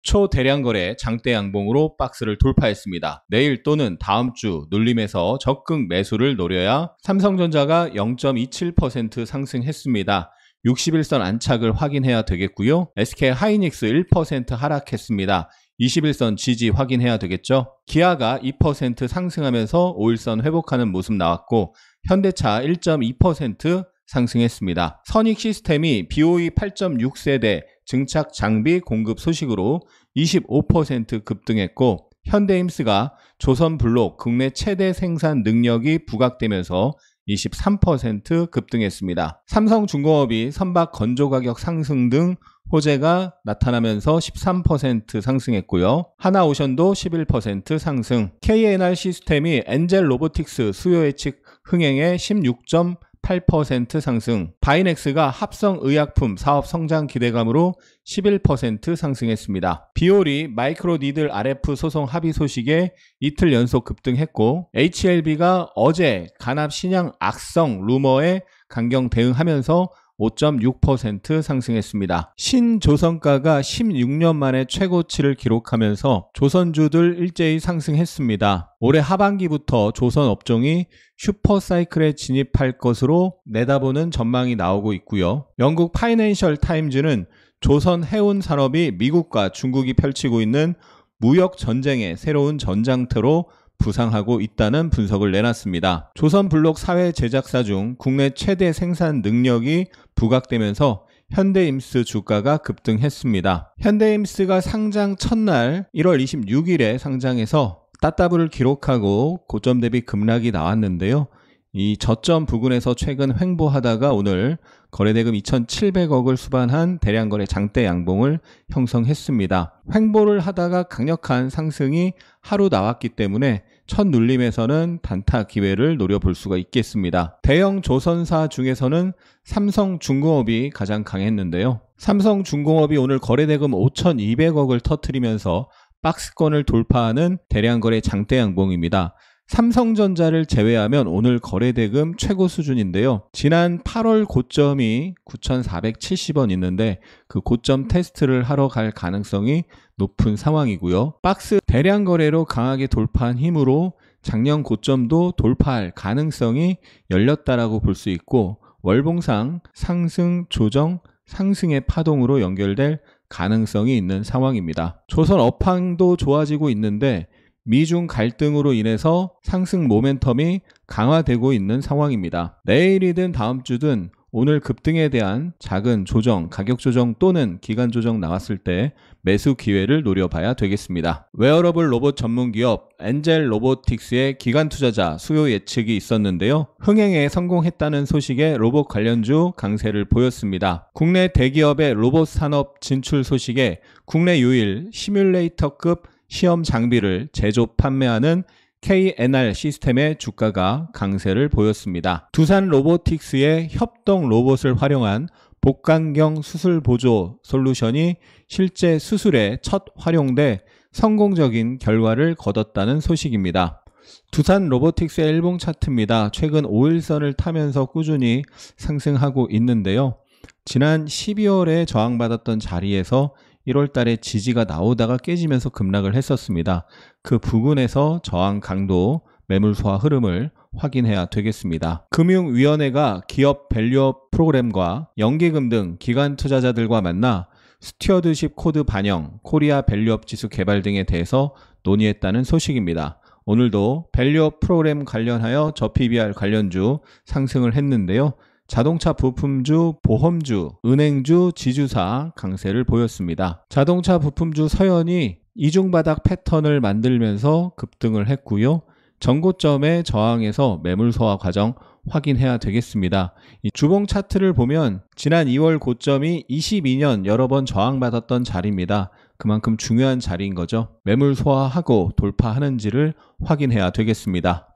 초대량 거래 장대 양봉으로 박스를 돌파했습니다. 내일 또는 다음 주 눌림에서 적극 매수를 노려야 삼성전자가 0.27% 상승했습니다. 60일선 안착을 확인해야 되겠고요. SK하이닉스 1% 하락했습니다. 21선 지지 확인해야 되겠죠. 기아가 2% 상승하면서 5일선 회복하는 모습 나왔고 현대차 1.2% 상승했습니다. 선익 시스템이 BOE 8.6세대 증착 장비 공급 소식으로 25% 급등했고 현대임스가 조선블록 국내 최대 생산 능력이 부각되면서 23% 급등했습니다. 삼성중공업이 선박 건조 가격 상승 등 호재가 나타나면서 13% 상승했고요. 하나오션도 11% 상승. KNR 시스템이 엔젤 로보틱스 수요 예측 흥행에 16.8% 상승. 바이넥스가 합성의약품 사업 성장 기대감으로 11% 상승했습니다. 비올이 마이크로 니들 RF 소송 합의 소식에 이틀 연속 급등했고 HLB가 어제 간합 신양 악성 루머에 강경 대응하면서 5.6% 상승했습니다. 신조선가가 16년 만에 최고치를 기록하면서 조선주들 일제히 상승했습니다. 올해 하반기부터 조선 업종이 슈퍼사이클에 진입할 것으로 내다보는 전망이 나오고 있고요. 영국 파이낸셜 타임즈는 조선 해운 산업이 미국과 중국이 펼치고 있는 무역 전쟁의 새로운 전장터로 부상하고 있다는 분석을 내놨습니다. 조선블록 사회 제작사 중 국내 최대 생산 능력이 부각되면서 현대임스 주가가 급등했습니다. 현대임스가 상장 첫날 1월 26일에 상장해서 따따블을 기록하고 고점 대비 급락이 나왔는데요. 이 저점 부근에서 최근 횡보하다가 오늘 거래대금 2,700억을 수반한 대량거래 장대 양봉을 형성했습니다. 횡보를 하다가 강력한 상승이 하루 나왔기 때문에 첫 눌림에서는 단타 기회를 노려볼 수가 있겠습니다. 대형 조선사 중에서는 삼성중공업이 가장 강했는데요. 삼성중공업이 오늘 거래대금 5,200억을 터뜨리면서 박스권을 돌파하는 대량거래 장대 양봉입니다. 삼성전자를 제외하면 오늘 거래대금 최고 수준인데요. 지난 8월 고점이 9,470원 있는데 그 고점 테스트를 하러 갈 가능성이 높은 상황이고요. 박스 대량 거래로 강하게 돌파한 힘으로 작년 고점도 돌파할 가능성이 열렸다라고 볼 수 있고 월봉상 상승 조정 상승의 파동으로 연결될 가능성이 있는 상황입니다. 조선 업황도 좋아지고 있는데 미중 갈등으로 인해서 상승 모멘텀이 강화되고 있는 상황입니다. 내일이든 다음 주든 오늘 급등에 대한 작은 조정, 가격 조정 또는 기간 조정 나왔을 때 매수 기회를 노려봐야 되겠습니다. 웨어러블 로봇 전문기업 엔젤 로보틱스의 기관 투자자 수요 예측이 있었는데요. 흥행에 성공했다는 소식에 로봇 관련주 강세를 보였습니다. 국내 대기업의 로봇 산업 진출 소식에 국내 유일 시뮬레이터급 시험 장비를 제조 판매하는 KNR 시스템의 주가가 강세를 보였습니다. 두산 로보틱스의 협동 로봇을 활용한 복강경 수술 보조 솔루션이 실제 수술에 첫 활용돼 성공적인 결과를 거뒀다는 소식입니다. 두산 로보틱스의 일봉 차트입니다. 최근 5일선을 타면서 꾸준히 상승하고 있는데요. 지난 12월에 저항받았던 자리에서 1월 달에 지지가 나오다가 깨지면서 급락을 했었습니다. 그 부근에서 저항 강도, 매물 소화 흐름을 확인해야 되겠습니다. 금융위원회가 기업 밸류업 프로그램과 연기금 등 기관 투자자들과 만나 스튜어드십 코드 반영, 코리아 밸류업 지수 개발 등에 대해서 논의했다는 소식입니다. 오늘도 밸류업 프로그램 관련하여 저PBR 관련주 상승을 했는데요. 자동차 부품주, 보험주, 은행주, 지주사 강세를 보였습니다. 자동차 부품주 서현이 이중바닥 패턴을 만들면서 급등을 했고요. 전고점의 저항에서 매물 소화 과정 확인해야 되겠습니다. 이 주봉 차트를 보면 지난 2월 고점이 22년 여러 번 저항받았던 자리입니다. 그만큼 중요한 자리인 거죠. 매물 소화하고 돌파하는지를 확인해야 되겠습니다.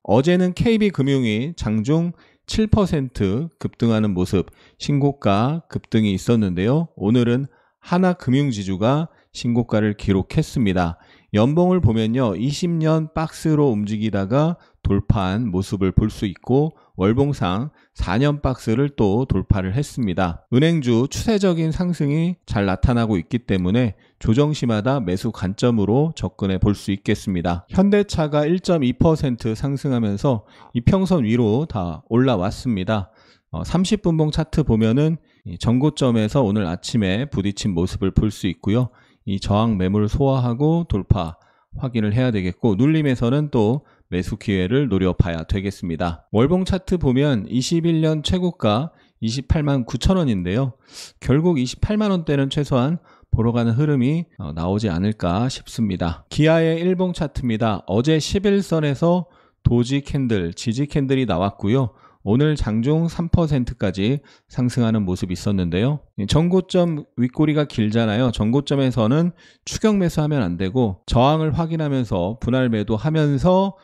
어제는 KB금융이 장중 7% 급등하는 모습, 신고가 급등이 있었는데요. 오늘은 하나금융지주가 신고가를 기록했습니다. 연봉을 보면요. 20년 박스로 움직이다가 돌파한 모습을 볼 수 있고 월봉상 4년 박스를 또 돌파를 했습니다. 은행주 추세적인 상승이 잘 나타나고 있기 때문에 조정시마다 매수 관점으로 접근해 볼 수 있겠습니다. 현대차가 1.2% 상승하면서 이평선 위로 다 올라왔습니다. 30분봉 차트 보면은 전고점에서 오늘 아침에 부딪힌 모습을 볼 수 있고요. 이 저항 매물 소화하고 돌파 확인을 해야 되겠고, 눌림에서는 또 매수 기회를 노려봐야 되겠습니다. 월봉 차트 보면 21년 최고가 28만 9천 원인데요. 결국 28만 원대는 최소한 보러 가는 흐름이 나오지 않을까 싶습니다. 기아의 일봉 차트입니다. 어제 11선에서 도지 캔들, 지지 캔들이 나왔고요. 오늘 장중 3%까지 상승하는 모습이 있었는데요. 전고점 윗꼬리가 길잖아요. 전고점에서는 추격 매수하면 안 되고 저항을 확인하면서 분할 매도하면서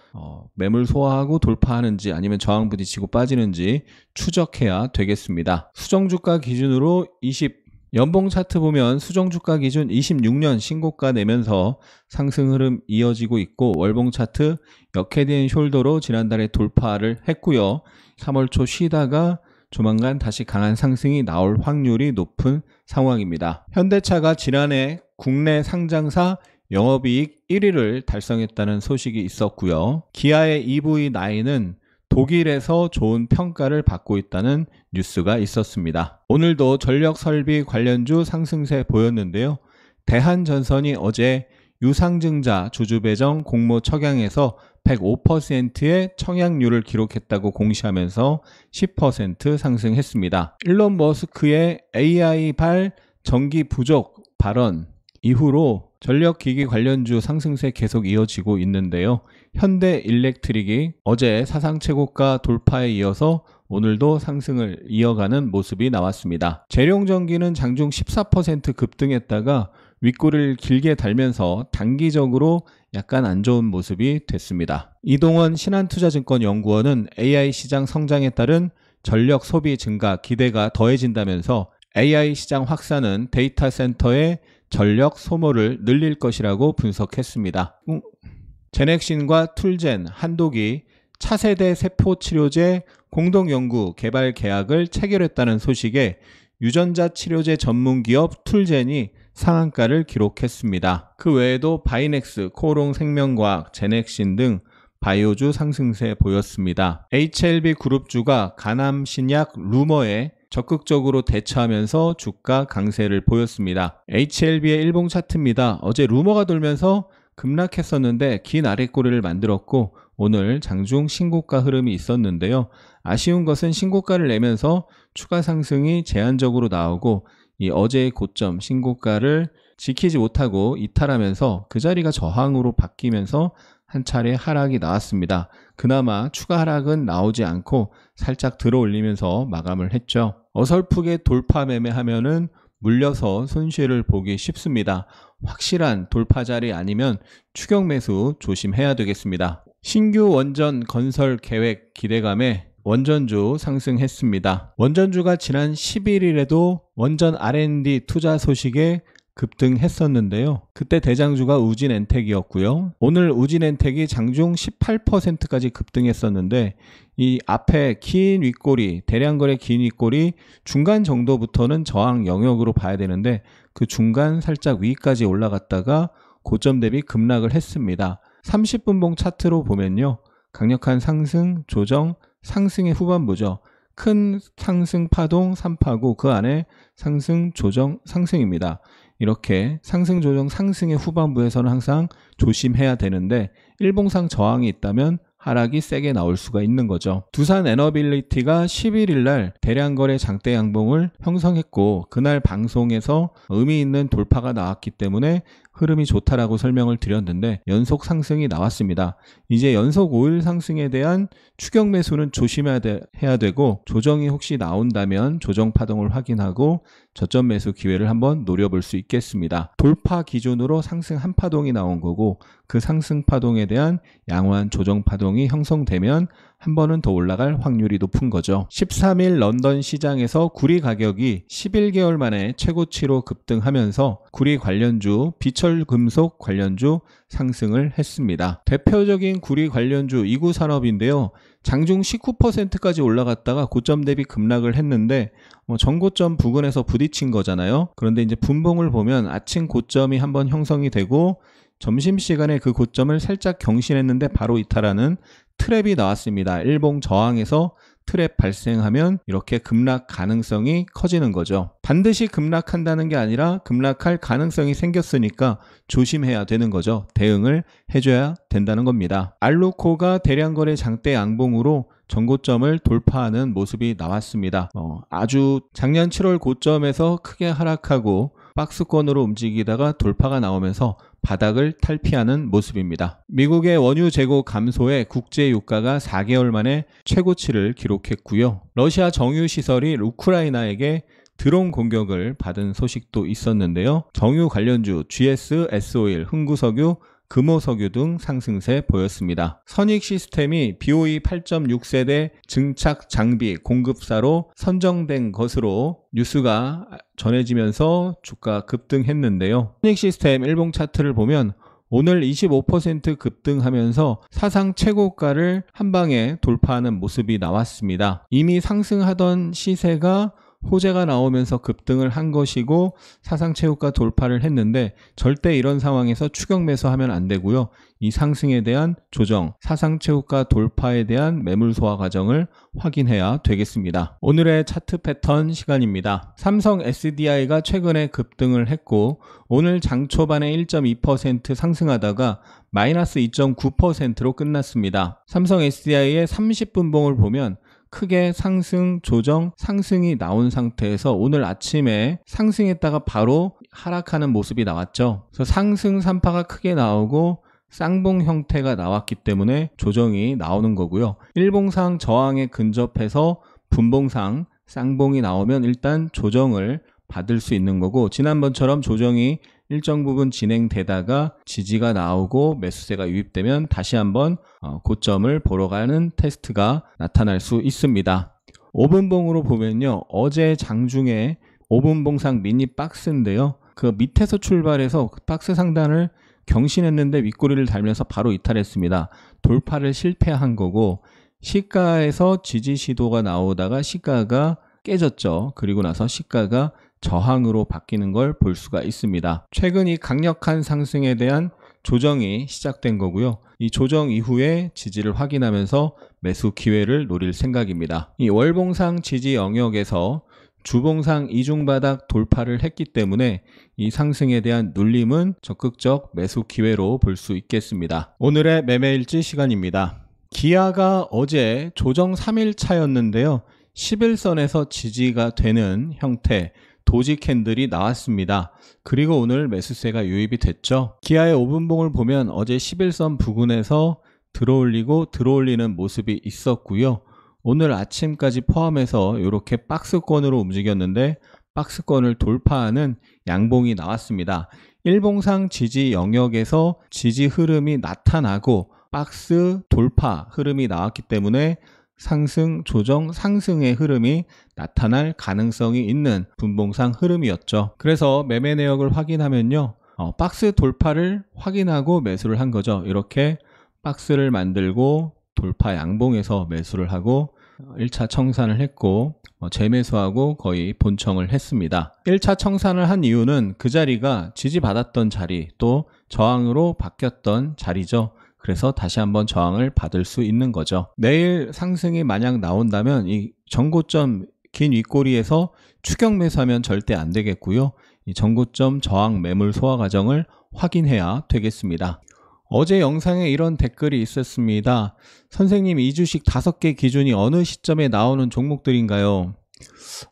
매물 소화하고 돌파하는지 아니면 저항 부딪히고 빠지는지 추적해야 되겠습니다. 수정주가 기준으로 연봉 차트 보면 수정주가 기준 26년 신고가 내면서 상승 흐름 이어지고 있고, 월봉 차트 역헤드앤 숄더로 지난달에 돌파를 했고요. 3월 초 쉬다가 조만간 다시 강한 상승이 나올 확률이 높은 상황입니다. 현대차가 지난해 국내 상장사 영업이익 1위를 달성했다는 소식이 있었고요. 기아의 EV9은 독일에서 좋은 평가를 받고 있다는 뉴스가 있었습니다. 오늘도 전력설비 관련주 상승세 보였는데요. 대한전선이 어제 유상증자 주주배정 공모 척양에서 105%의 청약률을 기록했다고 공시하면서 10% 상승했습니다. 일론 머스크의 AI발 전기 부족 발언 이후로 전력기기 관련주 상승세 계속 이어지고 있는데요. 현대일렉트릭이 어제 사상 최고가 돌파에 이어서 오늘도 상승을 이어가는 모습이 나왔습니다. 재룡전기는 장중 14% 급등했다가 윗꼬리를 길게 달면서 단기적으로 약간 안 좋은 모습이 됐습니다. 이동원 신한투자증권연구원은 AI 시장 성장에 따른 전력 소비 증가 기대가 더해진다면서 AI 시장 확산은 데이터 센터의 전력 소모를 늘릴 것이라고 분석했습니다. 제넥신과 툴젠, 한독이 차세대 세포치료제 공동연구 개발 계약을 체결했다는 소식에 유전자 치료제 전문기업 툴젠이 상한가를 기록했습니다. 그 외에도 바이넥스, 코오롱 생명과학, 제넥신 등 바이오주 상승세 보였습니다. HLB 그룹주가 간암 신약 루머에 적극적으로 대처하면서 주가 강세를 보였습니다. HLB의 일봉 차트입니다. 어제 루머가 돌면서 급락했었는데 긴 아랫꼬리를 만들었고 오늘 장중 신고가 흐름이 있었는데요. 아쉬운 것은 신고가를 내면서 추가 상승이 제한적으로 나오고 이 어제의 고점 신고가를 지키지 못하고 이탈하면서 그 자리가 저항으로 바뀌면서 한 차례 하락이 나왔습니다. 그나마 추가 하락은 나오지 않고 살짝 들어 올리면서 마감을 했죠. 어설프게 돌파 매매하면은 물려서 손실을 보기 쉽습니다. 확실한 돌파 자리 아니면 추격 매수 조심해야 되겠습니다. 신규 원전 건설 계획 기대감에 원전주 상승했습니다. 원전주가 지난 11일에도 원전 R&D 투자 소식에 급등했었는데요. 그때 대장주가 우진엔텍이었고요. 오늘 우진엔텍이 장중 18%까지 급등했었는데 이 앞에 긴 윗꼬리, 대량거래 긴 윗꼬리 중간 정도부터는 저항 영역으로 봐야 되는데 그 중간 살짝 위까지 올라갔다가 고점 대비 급락을 했습니다. 30분봉 차트로 보면요. 강력한 상승, 조정, 상승의 후반부죠. 큰 상승 파동 3파고 그 안에 상승, 조정, 상승입니다. 이렇게 상승, 조정, 상승의 후반부에서는 항상 조심해야 되는데 일봉상 저항이 있다면 하락이 세게 나올 수가 있는 거죠. 두산 에너빌리티가 11일 날 대량거래 장대 양봉을 형성했고 그날 방송에서 의미 있는 돌파가 나왔기 때문에 흐름이 좋다라고 설명을 드렸는데 연속 상승이 나왔습니다. 이제 연속 5일 상승에 대한 추격 매수는 조심해야 되고 조정이 혹시 나온다면 조정 파동을 확인하고 저점 매수 기회를 한번 노려볼 수 있겠습니다. 돌파 기준으로 상승 한 파동이 나온 거고 그 상승 파동에 대한 양호한 조정 파동이 형성되면 한 번은 더 올라갈 확률이 높은 거죠. 13일 런던 시장에서 구리 가격이 11개월 만에 최고치로 급등하면서 구리 관련주, 비철금속 관련주 상승을 했습니다. 대표적인 구리 관련주 이구산업인데요. 장중 19%까지 올라갔다가 고점 대비 급락을 했는데 전고점 부근에서 부딪힌 거잖아요. 그런데 이제 분봉을 보면 아침 고점이 한번 형성이 되고 점심시간에 그 고점을 살짝 경신했는데 바로 이탈하는 트랩이 나왔습니다. 일봉 저항에서 트랩 발생하면 이렇게 급락 가능성이 커지는 거죠. 반드시 급락한다는 게 아니라 급락할 가능성이 생겼으니까 조심해야 되는 거죠. 대응을 해줘야 된다는 겁니다. 알루코가 대량거래 장대 양봉으로 전고점을 돌파하는 모습이 나왔습니다. 아주 작년 7월 고점에서 크게 하락하고 박스권으로 움직이다가 돌파가 나오면서 바닥을 탈피하는 모습입니다. 미국의 원유 재고 감소에 국제 유가가 4개월 만에 최고치를 기록했고요. 러시아 정유 시설이 우크라이나에게 드론 공격을 받은 소식도 있었는데요. 정유 관련주 GS, S-오일, 흥구석유, 금호석유 등 상승세 보였습니다. 선익 시스템이 BOE 8.6세대 증착 장비 공급사로 선정된 것으로 뉴스가 전해지면서 주가 급등했는데요. 선익 시스템 일봉 차트를 보면 오늘 25% 급등하면서 사상 최고가를 한 방에 돌파하는 모습이 나왔습니다. 이미 상승하던 시세가 호재가 나오면서 급등을 한 것이고 사상 최고가 돌파를 했는데 절대 이런 상황에서 추격 매수하면 안 되고요. 이 상승에 대한 조정, 사상 최고가 돌파에 대한 매물 소화 과정을 확인해야 되겠습니다. 오늘의 차트 패턴 시간입니다. 삼성 SDI가 최근에 급등을 했고 오늘 장 초반에 1.2% 상승하다가 마이너스 2.9%로 끝났습니다. 삼성 SDI의 30분봉을 보면 크게 상승, 조정, 상승이 나온 상태에서 오늘 아침에 상승했다가 바로 하락하는 모습이 나왔죠. 그래서 상승 3파가 크게 나오고 쌍봉 형태가 나왔기 때문에 조정이 나오는 거고요. 일봉상 저항에 근접해서 분봉상 쌍봉이 나오면 일단 조정을 받을 수 있는 거고 지난번처럼 조정이 일정 부분 진행되다가 지지가 나오고 매수세가 유입되면 다시 한번 고점을 보러 가는 테스트가 나타날 수 있습니다. 5분봉으로 보면요. 어제 장중에 5분봉상 미니 박스인데요. 그 밑에서 출발해서 박스 상단을 경신했는데 윗꼬리를 달면서 바로 이탈했습니다. 돌파를 실패한 거고 시가에서 지지 시도가 나오다가 시가가 깨졌죠. 그리고 나서 시가가 저항으로 바뀌는 걸 볼 수가 있습니다. 최근 이 강력한 상승에 대한 조정이 시작된 거고요. 이 조정 이후에 지지를 확인하면서 매수 기회를 노릴 생각입니다. 이 월봉상 지지 영역에서 주봉상 이중바닥 돌파를 했기 때문에 이 상승에 대한 눌림은 적극적 매수 기회로 볼 수 있겠습니다. 오늘의 매매일지 시간입니다. 기아가 어제 조정 3일차였는데요. 11선에서 지지가 되는 형태 도지 캔들이 나왔습니다. 그리고 오늘 매수세가 유입이 됐죠. 기아의 5분봉을 보면 어제 11선 부근에서 들어올리는 모습이 있었고요. 오늘 아침까지 포함해서 이렇게 박스권으로 움직였는데 박스권을 돌파하는 양봉이 나왔습니다. 일봉상 지지 영역에서 지지 흐름이 나타나고 박스 돌파 흐름이 나왔기 때문에 상승, 조정, 상승의 흐름이 나타날 가능성이 있는 분봉상 흐름이었죠. 그래서 매매 내역을 확인하면요. 박스 돌파를 확인하고 매수를 한 거죠. 이렇게 박스를 만들고 돌파 양봉에서 매수를 하고 1차 청산을 했고 재매수하고 거의 본청을 했습니다. 1차 청산을 한 이유는 그 자리가 지지받았던 자리 또 저항으로 바뀌었던 자리죠. 그래서 다시 한번 저항을 받을 수 있는 거죠. 내일 상승이 만약 나온다면 이 전고점 긴 윗꼬리에서 추격 매수하면 절대 안 되겠고요. 이 전고점 저항 매물 소화 과정을 확인해야 되겠습니다. 어제 영상에 이런 댓글이 있었습니다. 선생님, 이 주식 5개 기준이 어느 시점에 나오는 종목들인가요?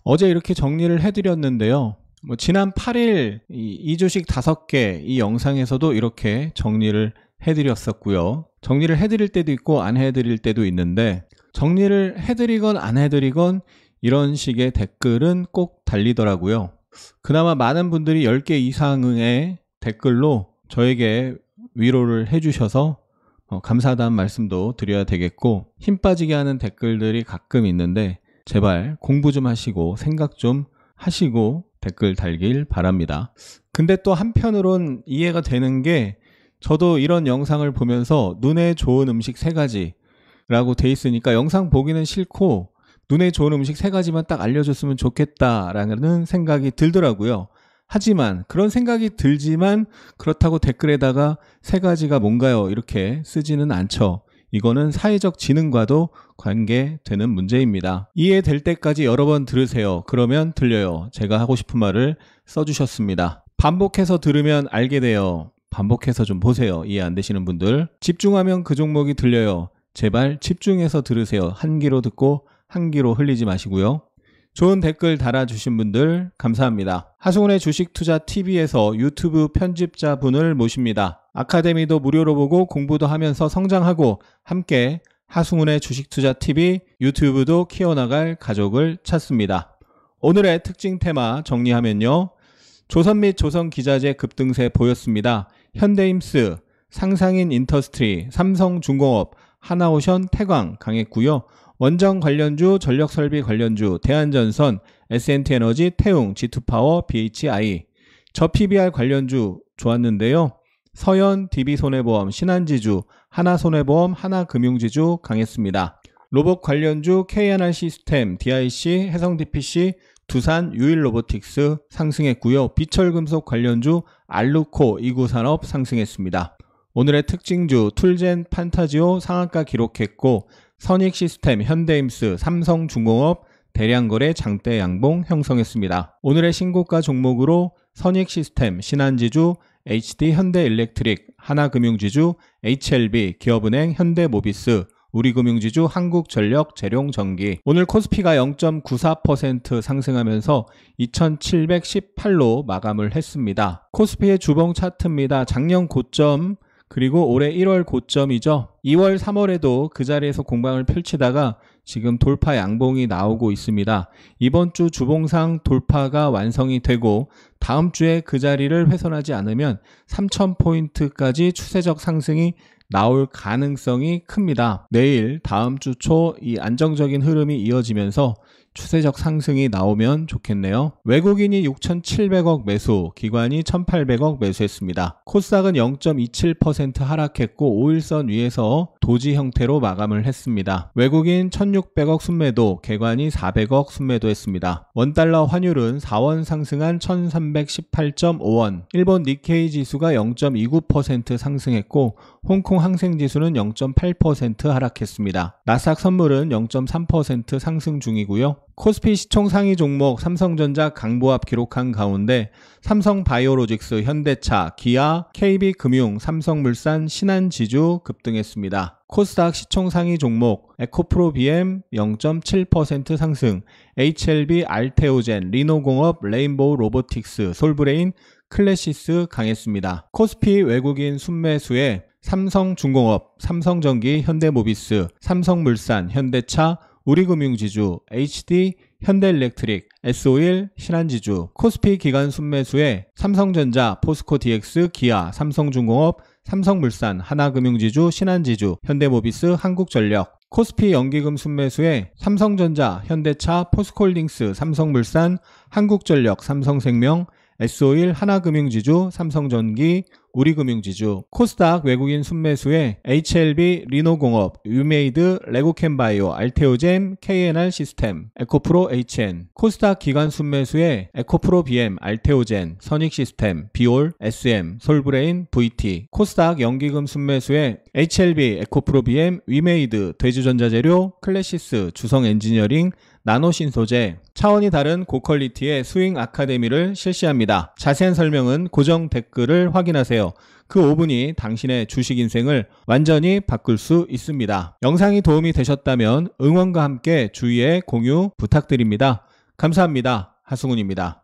어제 이렇게 정리를 해드렸는데요. 지난 8일 이 주식 5개 이 영상에서도 이렇게 정리를 해드렸었고요. 정리를 해드릴 때도 있고 안 해드릴 때도 있는데 정리를 해드리건 안 해드리건 이런 식의 댓글은 꼭 달리더라고요. 그나마 많은 분들이 10개 이상의 댓글로 저에게 위로를 해주셔서 감사하다는 말씀도 드려야 되겠고, 힘 빠지게 하는 댓글들이 가끔 있는데 제발 공부 좀 하시고 생각 좀 하시고 댓글 달길 바랍니다. 근데 또 한편으론 이해가 되는 게, 저도 이런 영상을 보면서 눈에 좋은 음식 3가지라고 돼 있으니까 영상 보기는 싫고 눈에 좋은 음식 3가지만 딱 알려줬으면 좋겠다라는 생각이 들더라고요. 하지만 그런 생각이 들지만 그렇다고 댓글에다가 3가지가 뭔가요? 이렇게 쓰지는 않죠. 이거는 사회적 지능과도 관계되는 문제입니다. 이해될 때까지 여러 번 들으세요. 그러면 들려요. 제가 하고 싶은 말을 써주셨습니다. 반복해서 들으면 알게 돼요. 반복해서 좀 보세요. 이해 안 되시는 분들. 집중하면 그 종목이 들려요. 제발 집중해서 들으세요. 한 귀로 듣고 한 귀로 흘리지 마시고요. 좋은 댓글 달아주신 분들 감사합니다. 하승훈의 주식투자TV에서 유튜브 편집자분을 모십니다. 아카데미도 무료로 보고 공부도 하면서 성장하고 함께 하승훈의 주식투자TV 유튜브도 키워나갈 가족을 찾습니다. 오늘의 특징 테마 정리하면요. 조선 및 조선기자재 급등세 보였습니다. 현대임스, 상상인 인터스트리, 삼성중공업, 하나오션, 태광 강했고요. 원전 관련주, 전력설비 관련주, 대한전선, S&T에너지, 태웅, G2파워, BHI. 저 PBR 관련주 좋았는데요. 서현, DB손해보험, 신한지주, 하나손해보험, 하나금융지주 강했습니다. 로봇 관련주 K&R 시스템, DIC, 해성DPC, 두산, 유일로보틱스 상승했고요. 비철금속 관련주 알루코, 이구산업 상승했습니다. 오늘의 특징주 툴젠, 판타지오 상한가 기록했고, 선익시스템, 현대임스, 삼성중공업 대량거래 장대 양봉 형성했습니다. 오늘의 신고가 종목으로 선익시스템, 신한지주, HD 현대일렉트릭, 하나금융지주, HLB, 기업은행, 현대모비스, 우리금융지주, 한국전력, 재룡전기. 오늘 코스피가 0.94% 상승하면서 2718로 마감을 했습니다. 코스피의 주봉 차트입니다. 작년 고점 그리고 올해 1월 고점이죠. 2월, 3월에도 그 자리에서 공방을 펼치다가 지금 돌파 양봉이 나오고 있습니다. 이번 주 주봉상 돌파가 완성이 되고 다음 주에 그 자리를 훼손하지 않으면 3000포인트까지 추세적 상승이 나올 가능성이 큽니다. 내일 다음 주 초 이 안정적인 흐름이 이어지면서 추세적 상승이 나오면 좋겠네요. 외국인이 6,700억 매수, 기관이 1,800억 매수했습니다. 코스닥은 0.27% 하락했고 5일선 위에서 도지 형태로 마감을 했습니다. 외국인 1,600억 순매도, 개관이 400억 순매도했습니다. 원달러 환율은 4원 상승한 1,318.5원, 일본 니케이 지수가 0.29% 상승했고 홍콩 항생지수는 0.8% 하락했습니다. 나스닥 선물은 0.3% 상승 중이고요. 코스피 시총 상위 종목 삼성전자 강보합 기록한 가운데 삼성바이오로직스, 현대차, 기아, KB금융, 삼성물산, 신한지주 급등했습니다. 코스닥 시총 상위 종목 에코프로 BM 0.7% 상승, HLB, 알테오젠, 리노공업, 레인보우 로보틱스, 솔브레인, 클래시스 강했습니다. 코스피 외국인 순매수에 삼성중공업, 삼성전기, 현대모비스, 삼성물산, 현대차, 우리금융지주, HD, 현대일렉트릭, S-오일, 신한지주. 코스피 기관 순매수에 삼성전자, 포스코DX, 기아, 삼성중공업, 삼성물산, 하나금융지주, 신한지주, 현대모비스, 한국전력. 코스피 연기금 순매수에 삼성전자, 현대차, 포스코홀딩스, 삼성물산, 한국전력, 삼성생명, S-오일, 하나금융지주, 삼성전기, 우리금융지주. 코스닥 외국인 순매수에 HLB, 리노공업, 유메이드, 레고캠바이오, 알테오젠, K&R 시스템, 에코프로 HN. 코스닥 기관 순매수에 에코프로 BM, 알테오젠, 선익시스템, 비올, SM, 솔브레인, VT. 코스닥 연기금 순매수에 HLB, 에코프로 BM, 위메이드, 대주전자재료, 클래시스, 주성엔지니어링, 나노신소재. 차원이 다른 고퀄리티의 스윙 아카데미를 실시합니다. 자세한 설명은 고정 댓글을 확인하세요. 그 5분이 당신의 주식 인생을 완전히 바꿀 수 있습니다. 영상이 도움이 되셨다면 응원과 함께 주위에 공유 부탁드립니다. 감사합니다. 하승훈입니다.